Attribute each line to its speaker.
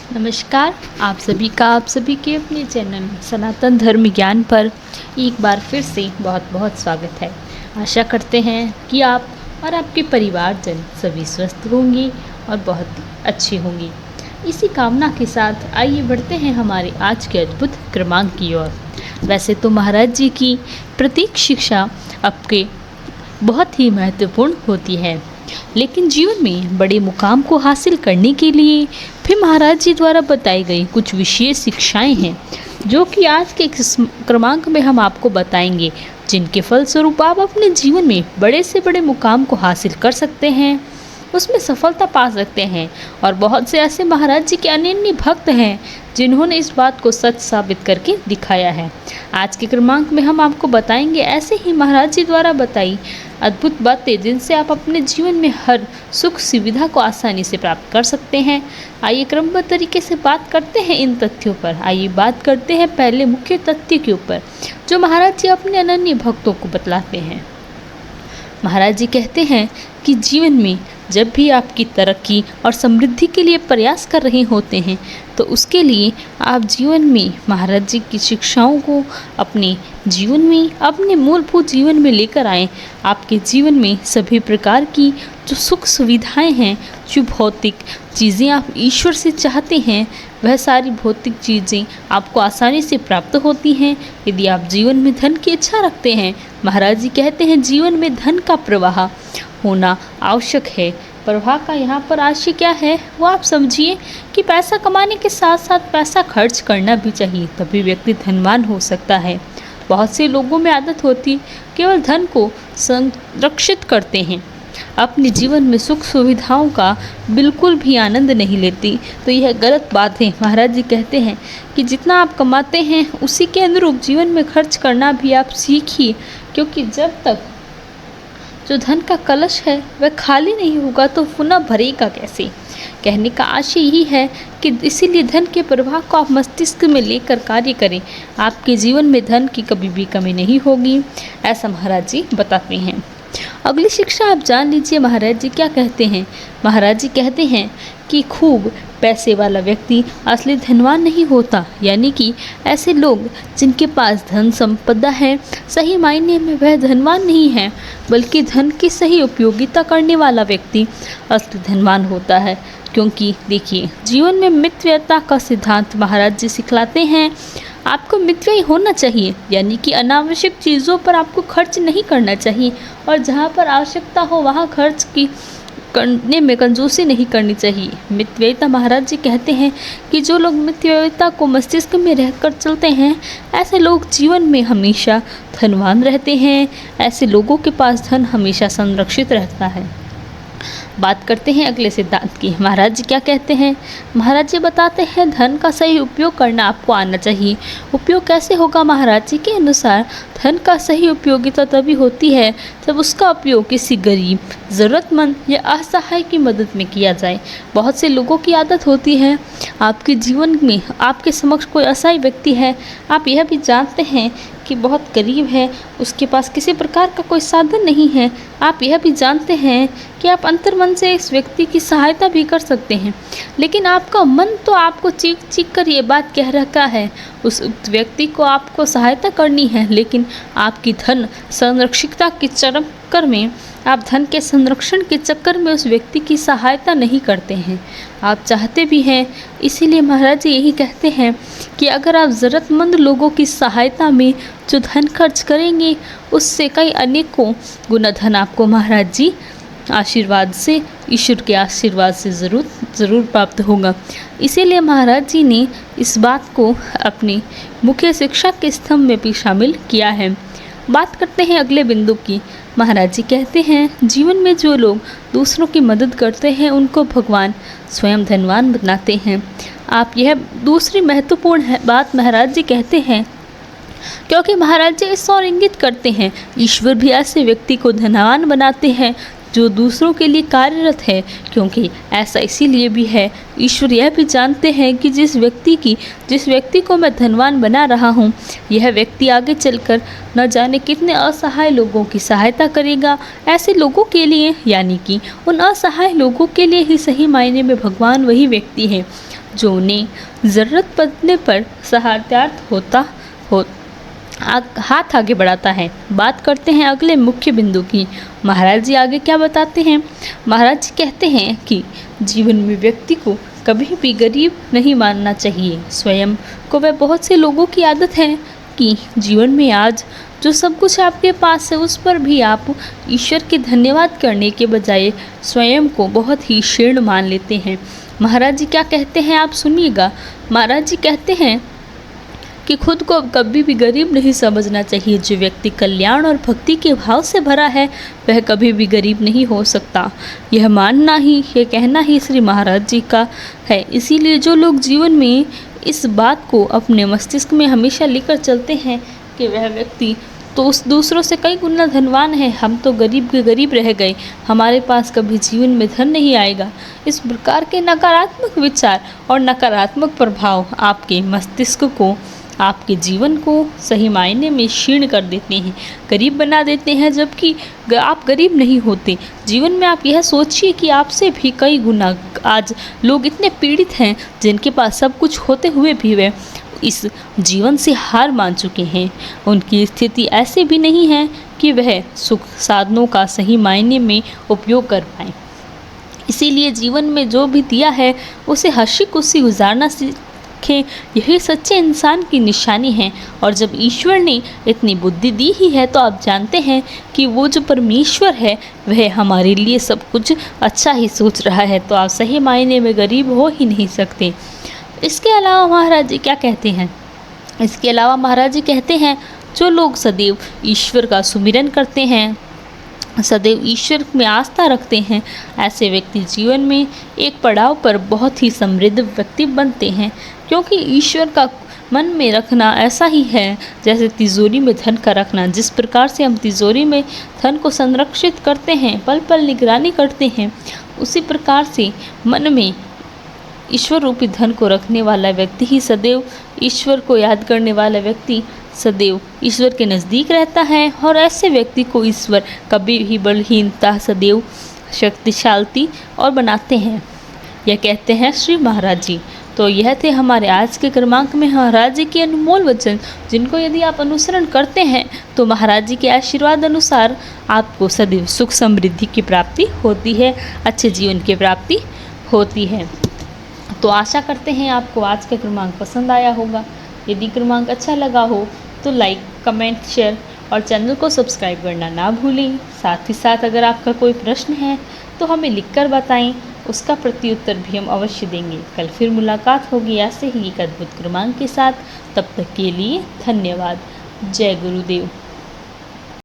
Speaker 1: नमस्कार। आप सभी के अपने चैनल सनातन धर्म ज्ञान पर एक बार फिर से बहुत बहुत स्वागत है। आशा करते हैं कि आप और आपके परिवारजन सभी स्वस्थ होंगे और बहुत अच्छे होंगे। इसी कामना के साथ आइए बढ़ते हैं हमारे आज के अद्भुत क्रमांक की ओर। वैसे तो महाराज जी की प्रत्येक शिक्षा आपके बहुत ही महत्वपूर्ण होती है, लेकिन जीवन में बड़े मुकाम को हासिल करने के लिए फिर महाराज जी द्वारा बताई गई कुछ विशेष शिक्षाएं हैं, जो कि आज के इस क्रमांक में हम आपको बताएंगे, जिनके फलस्वरूप आप अपने जीवन में बड़े से बड़े मुकाम को हासिल कर सकते हैं, उसमें सफलता पा सकते हैं। और बहुत से ऐसे महाराज जी के अनन्य भक्त हैं जिन्होंने इस बात को सच साबित करके दिखाया है। आज के क्रमांक में हम आपको बताएंगे ऐसे ही महाराज जी द्वारा बताई अद्भुत बातें, जिनसे आप अपने जीवन में हर सुख सुविधा को आसानी से प्राप्त कर सकते हैं। आइए क्रमबद्ध तरीके से बात करते हैं इन तथ्यों पर। आइए बात करते हैं पहले मुख्य तथ्य के ऊपर, जो महाराज जी अपने अनन्य भक्तों को बतलाते हैं। महाराज जी कहते हैं कि जीवन में जब भी आपकी तरक्की और समृद्धि के लिए प्रयास कर रहे होते हैं, तो उसके लिए आप जीवन में महाराज जी की शिक्षाओं को अपने जीवन में, अपने मूलभूत जीवन में लेकर आएं। आपके जीवन में सभी प्रकार की जो सुख सुविधाएं हैं, जो भौतिक चीज़ें आप ईश्वर से चाहते हैं, वह सारी भौतिक चीज़ें आपको आसानी से प्राप्त होती हैं यदि आप जीवन में धन की इच्छा रखते हैं। महाराज जी कहते हैं जीवन में धन का प्रवाह होना आवश्यक है। प्रवाह का यहाँ पर आशय क्या है, वो आप समझिए कि पैसा कमाने के साथ साथ पैसा खर्च करना भी चाहिए, तभी व्यक्ति धनवान हो सकता है। बहुत से लोगों में आदत होती केवल धन को संरक्षित करते हैं, अपने जीवन में सुख सुविधाओं का बिल्कुल भी आनंद नहीं लेती, तो यह गलत बात है। महाराज जी कहते हैं कि जितना आप कमाते हैं उसी के अनुरूप जीवन में खर्च करना भी आप सीखिए, क्योंकि जब तक जो धन का कलश है वह खाली नहीं होगा तो पुनः भरेगा कैसे। कहने का आशय यही है कि इसीलिए धन के प्रवाह को आप मस्तिष्क में लेकर कार्य करें, आपके जीवन में धन की कभी भी कमी नहीं होगी, ऐसा महाराज जी बताते हैं। अगली शिक्षा आप जान लीजिए महाराज जी क्या कहते हैं। महाराज जी कहते हैं कि खूब पैसे वाला व्यक्ति असली धनवान नहीं होता, यानी कि ऐसे लोग जिनके पास धन संपदा है, सही मायने में वह धनवान नहीं है, बल्कि धन की सही उपयोगिता करने वाला व्यक्ति असली धनवान होता है। क्योंकि देखिए, जीवन में मितव्ययता का सिद्धांत महाराज जी सिखलाते हैं। आपको मितव्ययी होना चाहिए, यानी कि अनावश्यक चीज़ों पर आपको खर्च नहीं करना चाहिए, और जहाँ पर आवश्यकता हो वहाँ खर्च की करने में कंजूसी नहीं करनी चाहिए। मितव्ययिता महाराज जी कहते हैं कि जो लोग मितव्ययिता को मस्तिष्क में रहकर चलते हैं, ऐसे लोग जीवन में हमेशा धनवान रहते हैं। ऐसे लोगों के पास धन हमेशा संरक्षित रहता है। बात करते हैं अगले सिद्धांत की। महाराज जी क्या कहते हैं। महाराज जी बताते हैं धन का सही उपयोग करना आपको आना चाहिए। उपयोग कैसे होगा महाराज जी के अनुसार, धन का सही उपयोगिता तभी होती है जब उसका उपयोग किसी गरीब, ज़रूरतमंद या असहाय की मदद में किया जाए। बहुत से लोगों की आदत होती है, आपके जीवन में आपके समक्ष कोई असहाय व्यक्ति है, आप यह भी जानते हैं कि बहुत गरीब है, उसके पास किसी प्रकार का कोई साधन नहीं है, आप यह भी जानते हैं कि आप अंतर्मन से इस व्यक्ति की सहायता भी कर सकते हैं, लेकिन आपका मन तो आपको चीख चीख कर ये बात कह रखा है उस व्यक्ति को आपको सहायता करनी है, लेकिन आपकी धन संरक्षितता के चक्कर में, आप धन के संरक्षण के चक्कर में उस व्यक्ति की सहायता नहीं करते हैं। आप चाहते भी हैं, इसीलिए महाराज जी यही कहते हैं कि अगर आप ज़रूरतमंद लोगों की सहायता में जो धन खर्च करेंगे, उससे कई अनेकों गुना धन आपको महाराज जी आशीर्वाद से, ईश्वर के आशीर्वाद से ज़रूर प्राप्त होगा। इसीलिए महाराज जी ने इस बात को अपनी मुख्य शिक्षा के स्तंभ में भी शामिल किया है। बात करते हैं अगले बिंदु की। महाराज जी कहते हैं जीवन में जो लोग दूसरों की मदद करते हैं उनको भगवान स्वयं धनवान बनाते हैं। आप यह दूसरी महत्वपूर्ण बात महाराज जी कहते हैं, क्योंकि महाराज जी इस और इंगित करते हैं ईश्वर भी ऐसे व्यक्ति को धनवान बनाते हैं जो दूसरों के लिए कार्यरत है, क्योंकि ऐसा इसीलिए भी है, ईश्वर यह भी जानते हैं कि जिस व्यक्ति को मैं धनवान बना रहा हूँ, यह व्यक्ति आगे चलकर न जाने कितने असहाय लोगों की सहायता करेगा। ऐसे लोगों के लिए, यानी कि उन असहाय लोगों के लिए ही सही मायने में भगवान वही व्यक्ति है जो उन्हें ज़रूरत पड़ने पर सहायतार्थ होता हो हाथ आगे बढ़ाता है। बात करते हैं अगले मुख्य बिंदु की। महाराज जी आगे क्या बताते हैं? महाराज जी कहते हैं कि जीवन में व्यक्ति को कभी भी गरीब नहीं मानना चाहिए। स्वयं को वह बहुत से लोगों की आदत है कि जीवन में आज जो सब कुछ आपके पास है उस पर भी आप ईश्वर के धन्यवाद करने के बजाय स्वयं को बहुत ही क्षीण मान लेते हैं। महाराज जी क्या कहते हैं आप सुनिएगा। महाराज जी कहते हैं कि खुद को कभी भी गरीब नहीं समझना चाहिए। जो व्यक्ति कल्याण और भक्ति के भाव से भरा है वह कभी भी गरीब नहीं हो सकता। यह मानना ही, यह कहना ही श्री महाराज जी का है। इसीलिए जो लोग जीवन में इस बात को अपने मस्तिष्क में हमेशा लेकर चलते हैं कि वह व्यक्ति तो उस दूसरों से कई गुना धनवान है, हम तो गरीब के गरीब रह गए, हमारे पास कभी जीवन में धन नहीं आएगा, इस प्रकार के नकारात्मक विचार और नकारात्मक प्रभाव आपके मस्तिष्क को, आपके जीवन को सही मायने में क्षीण कर देते हैं, गरीब बना देते हैं। जबकि आप गरीब नहीं होते। जीवन में आप यह सोचिए कि आपसे भी कई गुना आज लोग इतने पीड़ित हैं जिनके पास सब कुछ होते हुए भी वे इस जीवन से हार मान चुके हैं। उनकी स्थिति ऐसे भी नहीं है कि वह सुख साधनों का सही मायने में उपयोग कर पाएँ। इसीलिए जीवन में जो भी दिया है उसे हंसी खुशी गुजारना सीखें। यही सच्चे इंसान की निशानी है। और जब ईश्वर ने इतनी बुद्धि दी ही है तो आप जानते हैं कि वो जो परमेश्वर है वह हमारे लिए सब कुछ अच्छा ही सोच रहा है, तो आप सही मायने में गरीब हो ही नहीं सकते। इसके अलावा महाराज जी क्या कहते हैं? इसके अलावा महाराज जी कहते हैं जो लोग सदैव ईश्वर का सुमिरन करते हैं, सदैव ईश्वर में आस्था रखते हैं, ऐसे व्यक्ति जीवन में एक पड़ाव पर बहुत ही समृद्ध व्यक्ति बनते हैं। क्योंकि ईश्वर का मन में रखना ऐसा ही है जैसे तिजोरी में धन का रखना। जिस प्रकार से हम तिजोरी में धन को संरक्षित करते हैं, पल पल निगरानी करते हैं, उसी प्रकार से मन में ईश्वर रूपी धन को रखने वाला व्यक्ति ही सदैव ईश्वर को याद करने वाला व्यक्ति सदैव ईश्वर के नज़दीक रहता है। और ऐसे व्यक्ति को ईश्वर कभी भी बलहीनता सदैव शक्तिशाली और बनाते हैं। यह कहते हैं श्री महाराज जी। तो यह थे हमारे आज के क्रमांक में महाराज जी के अनमोल वचन, जिनको यदि आप अनुसरण करते हैं तो महाराज जी के आशीर्वाद अनुसार आपको सदैव सुख समृद्धि की प्राप्ति होती है, अच्छे जीवन की प्राप्ति होती है। तो आशा करते हैं आपको आज का क्रमांक पसंद आया होगा। यदि क्रमांक अच्छा लगा हो तो लाइक, कमेंट, शेयर और चैनल को सब्सक्राइब करना ना भूलें। साथ ही साथ अगर आपका कोई प्रश्न है तो हमें लिखकर बताएं, उसका प्रत्युत्तर भी हम अवश्य देंगे। कल फिर मुलाकात होगी ऐसे ही एक अद्भुत क्रमांक के साथ। तब तक के लिए धन्यवाद। जय गुरुदेव।